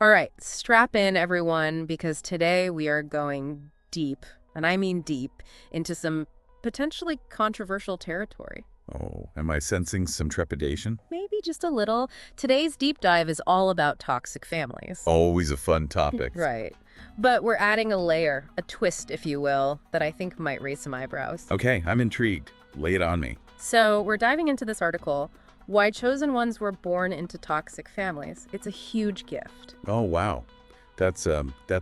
All right, strap in, everyone, because today we are going deep, and I mean deep, into some potentially controversial territory. Oh, am I sensing some trepidation? Maybe just a little. Today's deep dive is all about toxic families. Always a fun topic. Right. But we're adding a layer, a twist, if you will, that I think might raise some eyebrows. Okay, I'm intrigued. Lay it on me. So we're diving into this article, Why Chosen Ones Were Born into Toxic Families. It's a huge gift. Oh, wow. That's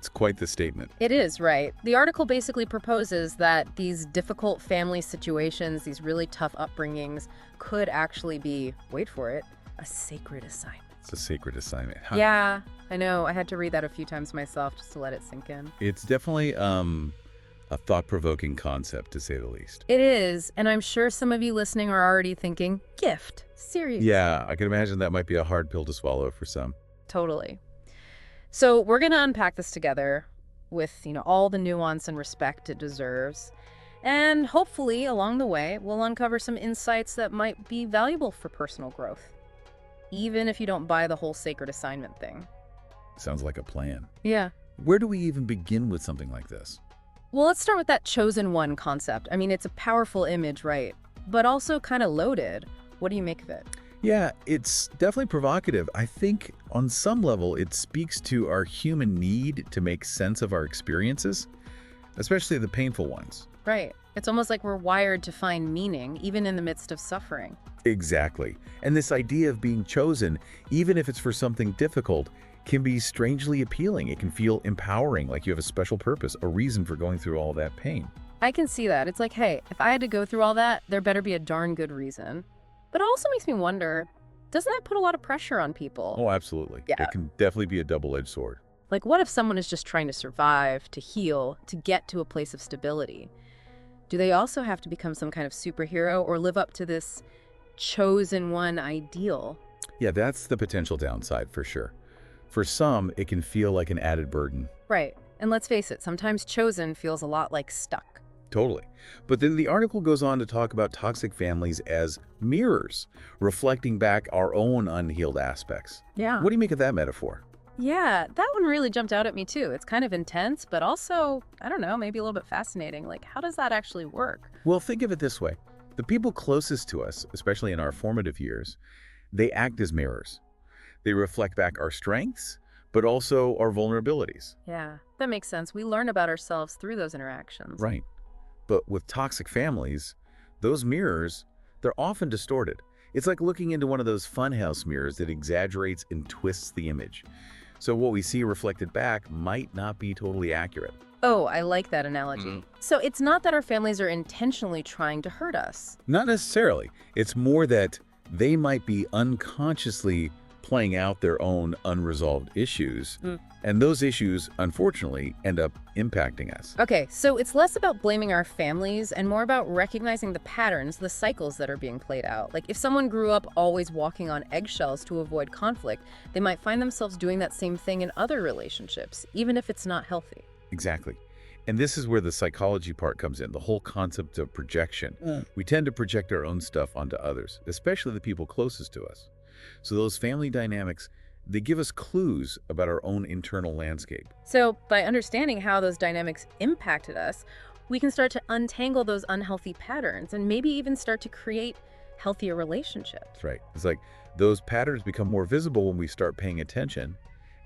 quite the statement. It is, right. The article basically proposes that these difficult family situations, these really tough upbringings, could actually be, wait for it, a sacred assignment. It's a sacred assignment. Huh. Yeah, I know. I had to read that a few times myself just to let it sink in. It's definitely a thought-provoking concept, to say the least. It is, and I'm sure some of you listening are already thinking, gift, serious. Yeah, I can imagine that might be a hard pill to swallow for some. Totally. So we're going to unpack this together with, all the nuance and respect it deserves. And hopefully, along the way, we'll uncover some insights that might be valuable for personal growth, even if you don't buy the whole sacred assignment thing. Sounds like a plan. Yeah. Where do we even begin with something like this? Well, let's start with that chosen one concept. I mean, it's a powerful image, right? But also kind of loaded. What do you make of it? Yeah, it's definitely provocative. I think on some level it speaks to our human need to make sense of our experiences, especially the painful ones. Right. It's almost like we're wired to find meaning, even in the midst of suffering. Exactly. And this idea of being chosen, even if it's for something difficult, can be strangely appealing. It can feel empowering, like you have a special purpose, a reason for going through all that pain. I can see that. It's like, hey, if I had to go through all that, there better be a darn good reason. But it also makes me wonder, doesn't that put a lot of pressure on people? Oh, absolutely. Yeah. It can definitely be a double-edged sword. Like, what if someone is just trying to survive, to heal, to get to a place of stability? Do they also have to become some kind of superhero or live up to this chosen one ideal? Yeah, that's the potential downside for sure. For some, it can feel like an added burden. Right. And let's face it, sometimes chosen feels a lot like stuck. Totally. But then the article goes on to talk about toxic families as mirrors, reflecting back our own unhealed aspects. Yeah. What do you make of that metaphor? Yeah, that one really jumped out at me too. It's kind of intense, but also, I don't know, maybe a little bit fascinating. Like, how does that actually work? Well, think of it this way. The people closest to us, especially in our formative years, they act as mirrors. They reflect back our strengths, but also our vulnerabilities. Yeah, that makes sense. We learn about ourselves through those interactions. Right. But with toxic families, those mirrors, they're often distorted. It's like looking into one of those funhouse mirrors that exaggerates and twists the image. So what we see reflected back might not be totally accurate. Oh, I like that analogy. So it's not that our families are intentionally trying to hurt us. Not necessarily. It's more that they might be unconsciously playing out their own unresolved issues. And those issues, unfortunately, end up impacting us. Okay, so it's less about blaming our families and more about recognizing the patterns, the cycles that are being played out. Like if someone grew up always walking on eggshells to avoid conflict, they might find themselves doing that same thing in other relationships, even if it's not healthy. Exactly. And this is where the psychology part comes in, the whole concept of projection. We tend to project our own stuff onto others, especially the people closest to us. So those family dynamics, they give us clues about our own internal landscape. So by understanding how those dynamics impacted us, we can start to untangle those unhealthy patterns and maybe even start to create healthier relationships. That's right. It's like those patterns become more visible when we start paying attention.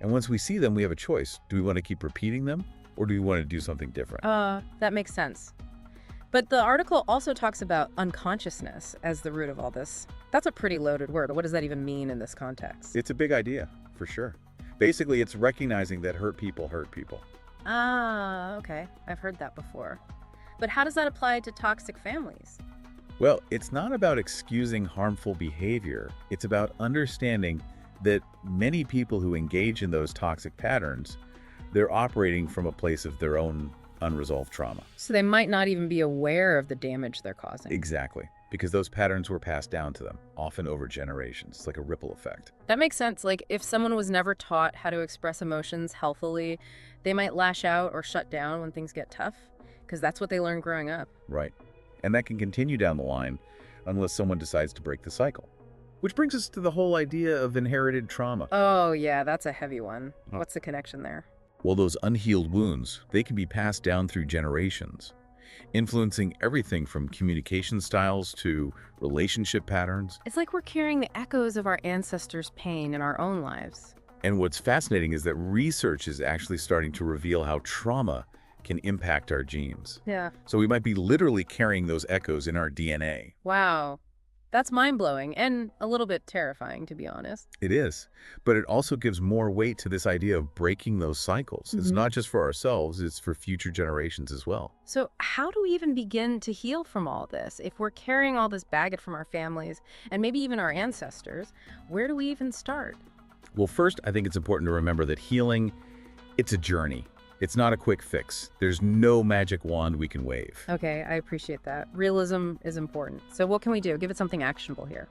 And once we see them, we have a choice. Do we want to keep repeating them or do we want to do something different? That makes sense. But the article also talks about unconsciousness as the root of all this. That's a pretty loaded word. What does that even mean in this context? It's a big idea, for sure. Basically, it's recognizing that hurt people hurt people. Ah, okay. I've heard that before. But how does that apply to toxic families? Well, it's not about excusing harmful behavior. It's about understanding that many people who engage in those toxic patterns, they're operating from a place of their own unresolved trauma. So they might not even be aware of the damage they're causing. Exactly. Because those patterns were passed down to them, often over generations. It's like a ripple effect. That makes sense. Like if someone was never taught how to express emotions healthily, they might lash out or shut down when things get tough, because that's what they learned growing up. Right. And that can continue down the line unless someone decides to break the cycle. Which brings us to the whole idea of inherited trauma. Oh, yeah, that's a heavy one. Oh. What's the connection there? Well, those unhealed wounds, they can be passed down through generations, influencing everything from communication styles to relationship patterns. It's like we're carrying the echoes of our ancestors' pain in our own lives. And what's fascinating is that research is actually starting to reveal how trauma can impact our genes. Yeah. So we might be literally carrying those echoes in our DNA. Wow. That's mind-blowing and a little bit terrifying, to be honest. It is. But it also gives more weight to this idea of breaking those cycles. It's not just for ourselves, it's for future generations as well. So how do we even begin to heal from all this? If we're carrying all this baggage from our families and maybe even our ancestors, where do we even start? Well, first, I think it's important to remember that healing, it's a journey. It's not a quick fix. There's no magic wand we can wave. Okay, I appreciate that. Realism is important. So what can we do? Give it something actionable here.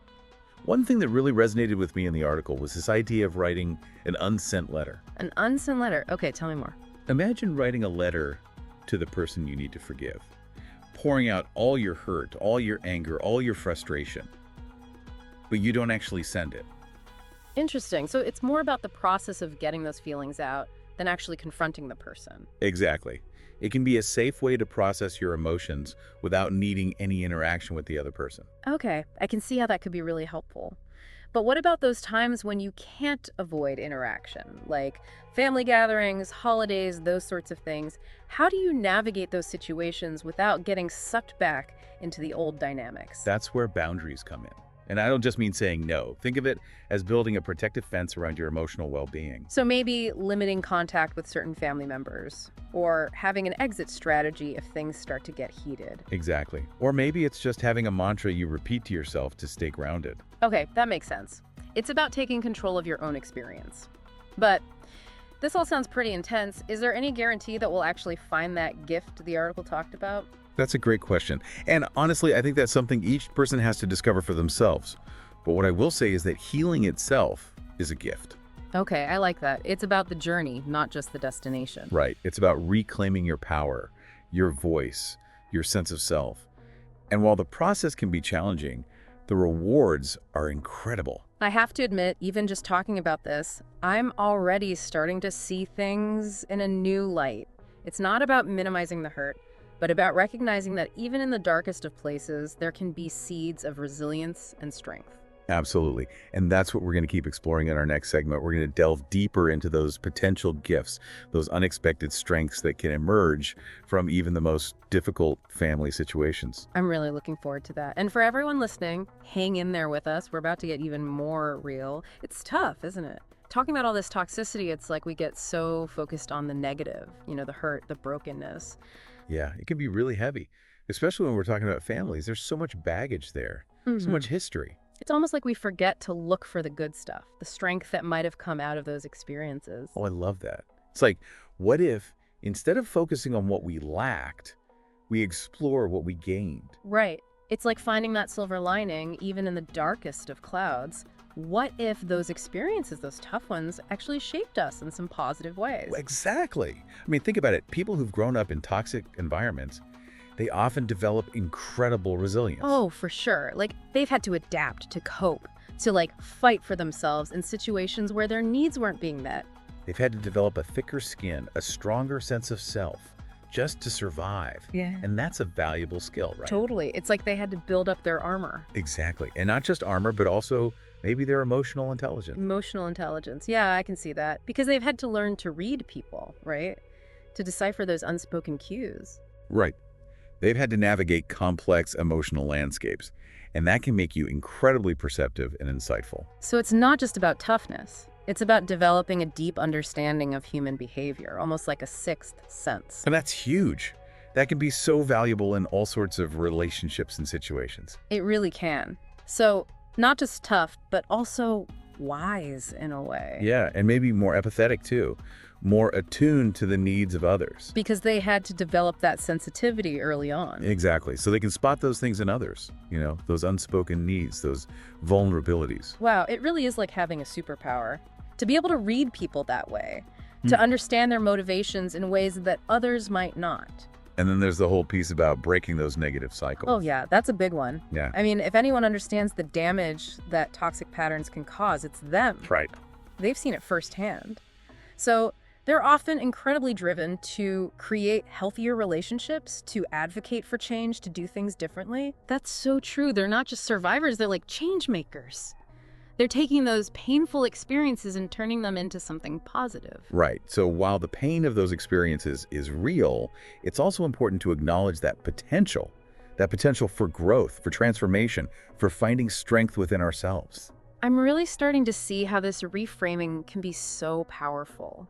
One thing that really resonated with me in the article was this idea of writing an unsent letter. An unsent letter. Okay, tell me more. Imagine writing a letter to the person you need to forgive, pouring out all your hurt, all your anger, all your frustration, but you don't actually send it. Interesting. So it's more about the process of getting those feelings out than actually confronting the person. Exactly. It can be a safe way to process your emotions without needing any interaction with the other person. Okay, I can see how that could be really helpful. But what about those times when you can't avoid interaction, like family gatherings, holidays, those sorts of things? How do you navigate those situations without getting sucked back into the old dynamics? That's where boundaries come in. And I don't just mean saying no. Think of it as building a protective fence around your emotional well-being. So maybe limiting contact with certain family members, or having an exit strategy if things start to get heated. Exactly. Or maybe it's just having a mantra you repeat to yourself to stay grounded. Okay, that makes sense. It's about taking control of your own experience. But this all sounds pretty intense. Is there any guarantee that we'll actually find that gift the article talked about? That's a great question. And honestly, I think that's something each person has to discover for themselves. But what I will say is that healing itself is a gift. Okay, I like that. It's about the journey, not just the destination. Right. It's about reclaiming your power, your voice, your sense of self. And while the process can be challenging, the rewards are incredible. I have to admit, even just talking about this, I'm already starting to see things in a new light. It's not about minimizing the hurt, but about recognizing that even in the darkest of places, there can be seeds of resilience and strength. Absolutely. And that's what we're going to keep exploring in our next segment. We're going to delve deeper into those potential gifts, those unexpected strengths that can emerge from even the most difficult family situations. I'm really looking forward to that. And for everyone listening, hang in there with us. We're about to get even more real. It's tough, isn't it? Talking about all this toxicity, it's like we get so focused on the negative, the hurt, the brokenness. Yeah, it can be really heavy, especially when we're talking about families. There's so much baggage there, so much history. It's almost like we forget to look for the good stuff, the strength that might have come out of those experiences. Oh, I love that. It's like, what if instead of focusing on what we lacked, we explore what we gained? Right. It's like finding that silver lining, even in the darkest of clouds. What if those experiences, those tough ones, actually shaped us in some positive ways? Exactly. I mean, think about it. People who've grown up in toxic environments, they often develop incredible resilience. Oh, for sure. Like, they've had to adapt, to cope, to fight for themselves in situations where their needs weren't being met. They've had to develop a thicker skin, a stronger sense of self, just to survive. Yeah. And that's a valuable skill, right? Totally. It's like they had to build up their armor. Exactly. And not just armor, but also maybe their emotional intelligence. Emotional intelligence. Yeah, I can see that. Because they've had to learn to read people, right? To decipher those unspoken cues. Right. They've had to navigate complex emotional landscapes, and that can make you incredibly perceptive and insightful. So it's not just about toughness. It's about developing a deep understanding of human behavior, almost like a sixth sense. And that's huge. That can be so valuable in all sorts of relationships and situations. It really can. So not just tough, but also wise in a way. Yeah, and maybe more empathetic too, more attuned to the needs of others. Because they had to develop that sensitivity early on. Exactly. So they can spot those things in others, those unspoken needs, those vulnerabilities. Wow, it really is like having a superpower. To be able to read people that way, to understand their motivations in ways that others might not. And then there's the whole piece about breaking those negative cycles. Oh yeah, that's a big one. Yeah. I mean, if anyone understands the damage that toxic patterns can cause, it's them. Right. They've seen it firsthand. So they're often incredibly driven to create healthier relationships, to advocate for change, to do things differently. That's so true. They're not just survivors, they're like change makers. They're taking those painful experiences and turning them into something positive. Right. So while the pain of those experiences is real, it's also important to acknowledge that potential for growth, for transformation, for finding strength within ourselves. I'm really starting to see how this reframing can be so powerful.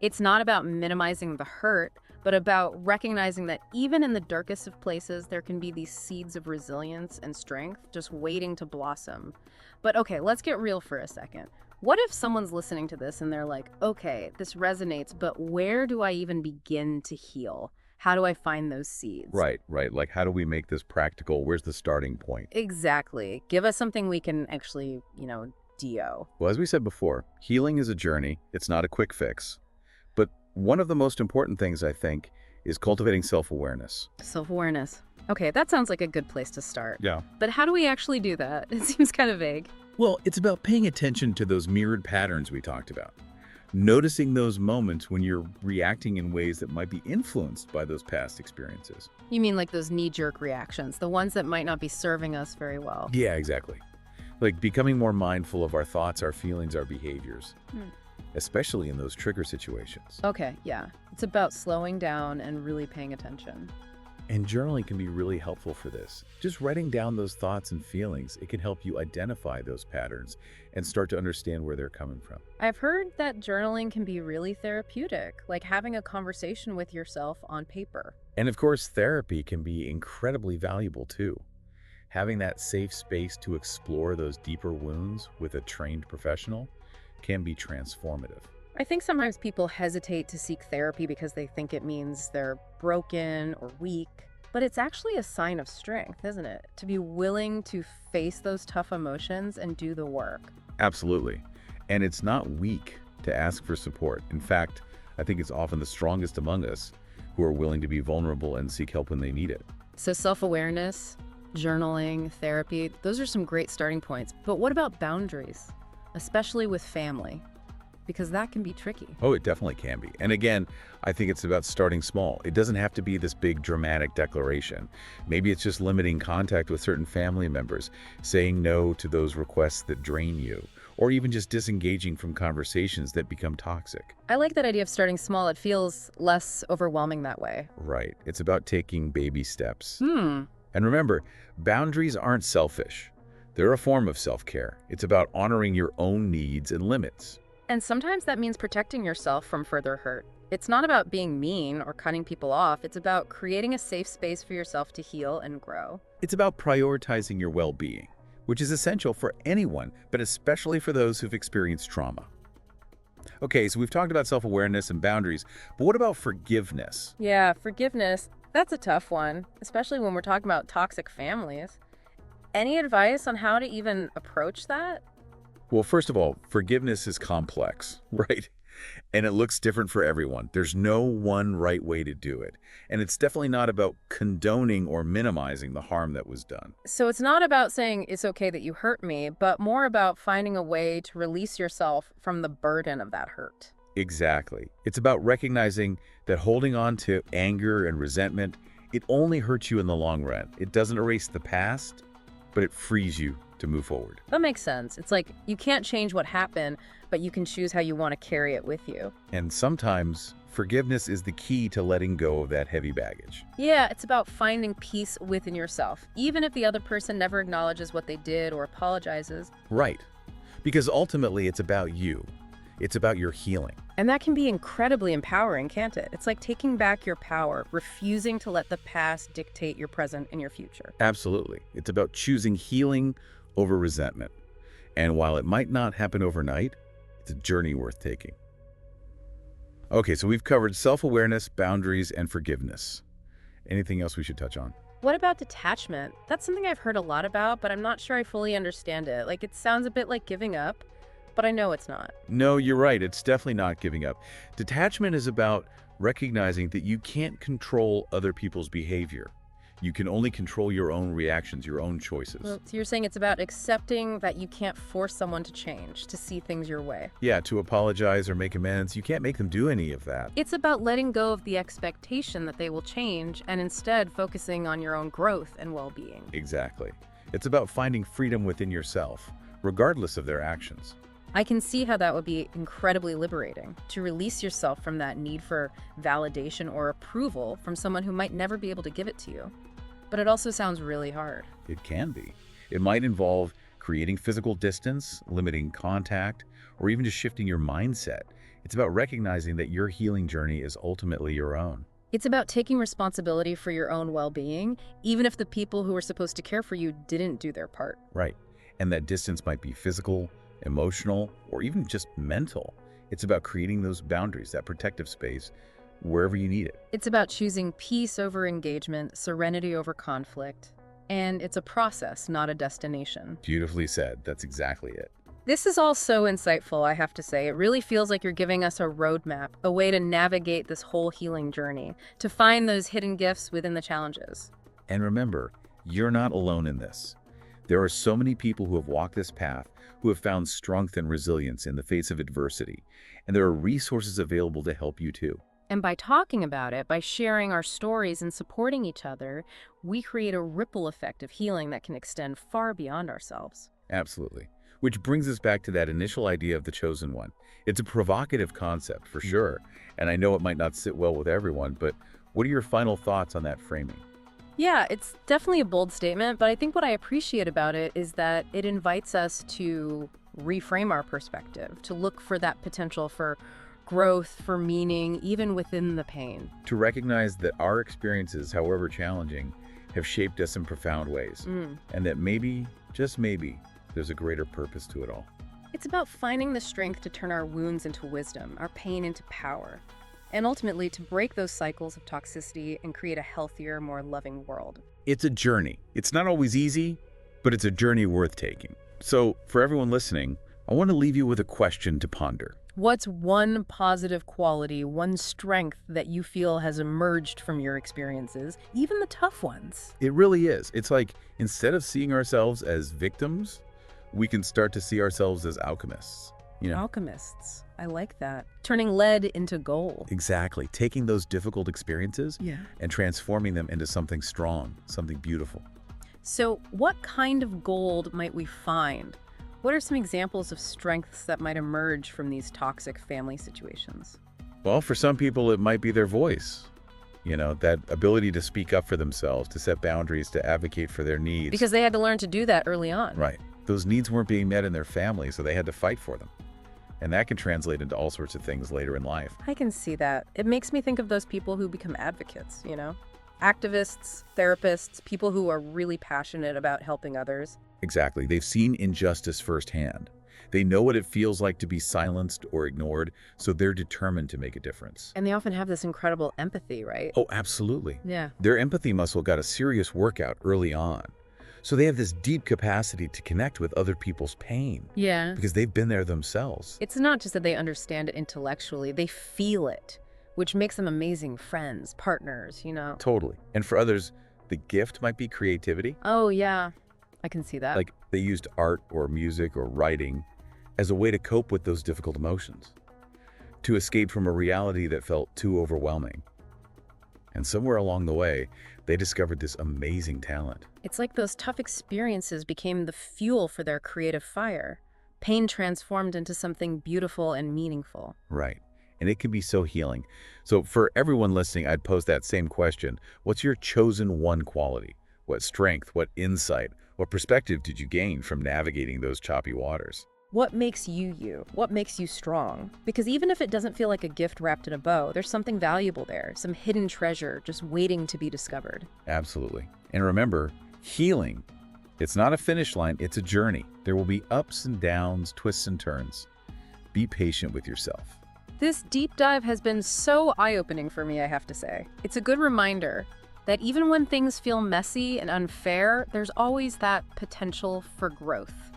It's not about minimizing the hurt, but about recognizing that even in the darkest of places, there can be these seeds of resilience and strength just waiting to blossom. But okay, let's get real for a second. What if someone's listening to this and they're like, okay, this resonates, but where do I even begin to heal? How do I find those seeds? Right. Like, how do we make this practical? Where's the starting point? Exactly. Give us something we can actually, do. Well, as we said before, healing is a journey. It's not a quick fix. But one of the most important things, I think, is cultivating self-awareness. Self-awareness. Okay, that sounds like a good place to start. Yeah. But how do we actually do that? It seems kind of vague. Well, it's about paying attention to those mirrored patterns we talked about. Noticing those moments when you're reacting in ways that might be influenced by those past experiences. You mean like those knee-jerk reactions, the ones that might not be serving us very well? Yeah, exactly. Like becoming more mindful of our thoughts, our feelings, our behaviors, especially in those trigger situations. Okay, yeah. It's about slowing down and really paying attention. And journaling can be really helpful for this. Just writing down those thoughts and feelings, it can help you identify those patterns and start to understand where they're coming from. I've heard that journaling can be really therapeutic, like having a conversation with yourself on paper. And of course, therapy can be incredibly valuable too. Having that safe space to explore those deeper wounds with a trained professional can be transformative. I think sometimes people hesitate to seek therapy because they think it means they're broken or weak. But it's actually a sign of strength, isn't it? To be willing to face those tough emotions and do the work. Absolutely. And it's not weak to ask for support. In fact, I think it's often the strongest among us who are willing to be vulnerable and seek help when they need it. So self-awareness, journaling, therapy, those are some great starting points. But what about boundaries, especially with family? Because that can be tricky. Oh, it definitely can be. And again, I think it's about starting small. It doesn't have to be this big dramatic declaration. Maybe it's just limiting contact with certain family members, saying no to those requests that drain you, or even just disengaging from conversations that become toxic. I like that idea of starting small. It feels less overwhelming that way. Right. It's about taking baby steps. And remember, boundaries aren't selfish. They're a form of self-care. It's about honoring your own needs and limits. And sometimes that means protecting yourself from further hurt. It's not about being mean or cutting people off. It's about creating a safe space for yourself to heal and grow. It's about prioritizing your well-being, which is essential for anyone, but especially for those who've experienced trauma. Okay, so we've talked about self-awareness and boundaries, but what about forgiveness? Yeah, forgiveness, that's a tough one, especially when we're talking about toxic families. Any advice on how to even approach that? Well, first of all, forgiveness is complex, right? And it looks different for everyone. There's no one right way to do it. And it's definitely not about condoning or minimizing the harm that was done. So it's not about saying it's okay that you hurt me, but more about finding a way to release yourself from the burden of that hurt. Exactly. It's about recognizing that holding on to anger and resentment, it only hurts you in the long run. It doesn't erase the past, but it frees you to move forward. That makes sense. It's like you can't change what happened, but you can choose how you want to carry it with you. And sometimes forgiveness is the key to letting go of that heavy baggage. Yeah, it's about finding peace within yourself, even if the other person never acknowledges what they did or apologizes. Right. Because ultimately it's about you. It's about your healing. And that can be incredibly empowering, can't it? It's like taking back your power, refusing to let the past dictate your present and your future. Absolutely. It's about choosing healing over resentment. And while it might not happen overnight, it's a journey worth taking. Okay, so we've covered self-awareness, boundaries, and forgiveness. Anything else we should touch on? What about detachment? That's something I've heard a lot about, but I'm not sure I fully understand it. Like, it sounds a bit like giving up, but I know it's not. No, you're right. It's definitely not giving up. Detachment is about recognizing that you can't control other people's behavior. You can only control your own reactions, your own choices. Well, so you're saying it's about accepting that you can't force someone to change, to see things your way. Yeah, to apologize or make amends, you can't make them do any of that. It's about letting go of the expectation that they will change and instead focusing on your own growth and well-being. Exactly. It's about finding freedom within yourself, regardless of their actions. I can see how that would be incredibly liberating, to release yourself from that need for validation or approval from someone who might never be able to give it to you. But it also sounds really hard. It can be. It might involve creating physical distance, limiting contact, or even just shifting your mindset. It's about recognizing that your healing journey is ultimately your own. It's about taking responsibility for your own well-being, even if the people who are supposed to care for you didn't do their part. Right. And that distance might be physical, emotional, or even just mental. It's about creating those boundaries, that protective space, wherever you need it. It's about choosing peace over engagement, serenity over conflict, and it's a process, not a destination. Beautifully said. That's exactly it. This is all so insightful, I have to say. It really feels like you're giving us a roadmap, a way to navigate this whole healing journey, to find those hidden gifts within the challenges. And remember, you're not alone in this. There are so many people who have walked this path, who have found strength and resilience in the face of adversity, and there are resources available to help you too. And by talking about it, by sharing our stories and supporting each other, we create a ripple effect of healing that can extend far beyond ourselves. Absolutely. Which brings us back to that initial idea of the chosen one. It's a provocative concept for sure, and I know it might not sit well with everyone, but what are your final thoughts on that framing? Yeah, it's definitely a bold statement, but I think what I appreciate about it is that it invites us to reframe our perspective, to look for that potential for growth, for meaning, even within the pain. To recognize that our experiences, however challenging, have shaped us in profound ways, and that maybe, just maybe, there's a greater purpose to it all. It's about finding the strength to turn our wounds into wisdom, our pain into power, and ultimately to break those cycles of toxicity and create a healthier, more loving world. It's a journey. It's not always easy, but it's a journey worth taking. So, for everyone listening, I want to leave you with a question to ponder. What's one positive quality, one strength that you feel has emerged from your experiences, even the tough ones? It really is. It's like, instead of seeing ourselves as victims, we can start to see ourselves as alchemists. Alchemists. I like that. Turning lead into gold. Exactly. Taking those difficult experiences and transforming them into something strong, something beautiful. So what kind of gold might we find? What are some examples of strengths that might emerge from these toxic family situations? Well, for some people, it might be their voice. That ability to speak up for themselves, to set boundaries, to advocate for their needs. Because they had to learn to do that early on. Right. Those needs weren't being met in their family, so they had to fight for them. And that can translate into all sorts of things later in life. I can see that. It makes me think of those people who become advocates, Activists, therapists, people who are really passionate about helping others. Exactly. They've seen injustice firsthand. They know what it feels like to be silenced or ignored, so they're determined to make a difference. And they often have this incredible empathy, right? Oh, absolutely. Yeah. Their empathy muscle got a serious workout early on. So they have this deep capacity to connect with other people's pain. Yeah. Because they've been there themselves. It's not just that they understand it intellectually, they feel it, which makes them amazing friends, partners, Totally. And for others, the gift might be creativity. Oh, yeah. I can see that. Like they used art or music or writing as a way to cope with those difficult emotions, to escape from a reality that felt too overwhelming. And somewhere along the way, they discovered this amazing talent. It's like those tough experiences became the fuel for their creative fire. Pain transformed into something beautiful and meaningful. Right. And it can be so healing. So for everyone listening, I'd pose that same question. What's your chosen one quality? What strength, what insight, what perspective did you gain from navigating those choppy waters? What makes you you? What makes you strong? Because even if it doesn't feel like a gift wrapped in a bow, there's something valuable there, some hidden treasure just waiting to be discovered. Absolutely. And remember, healing, it's not a finish line, it's a journey. There will be ups and downs, twists and turns. Be patient with yourself. This deep dive has been so eye-opening for me, I have to say. It's a good reminder that even when things feel messy and unfair, there's always that potential for growth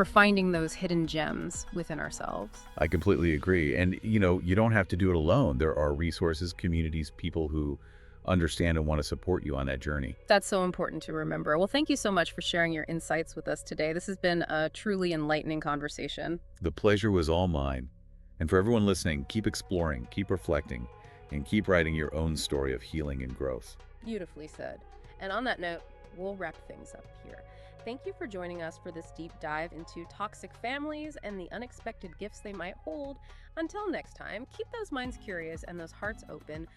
for finding those hidden gems within ourselves. I completely agree. And, you don't have to do it alone. There are resources, communities, people who understand and want to support you on that journey. That's so important to remember. Well, thank you so much for sharing your insights with us today. This has been a truly enlightening conversation. The pleasure was all mine. And for everyone listening, keep exploring, keep reflecting, and keep writing your own story of healing and growth. Beautifully said. And on that note, we'll wrap things up here. Thank you for joining us for this deep dive into toxic families and the unexpected gifts they might hold. Until next time, keep those minds curious and those hearts open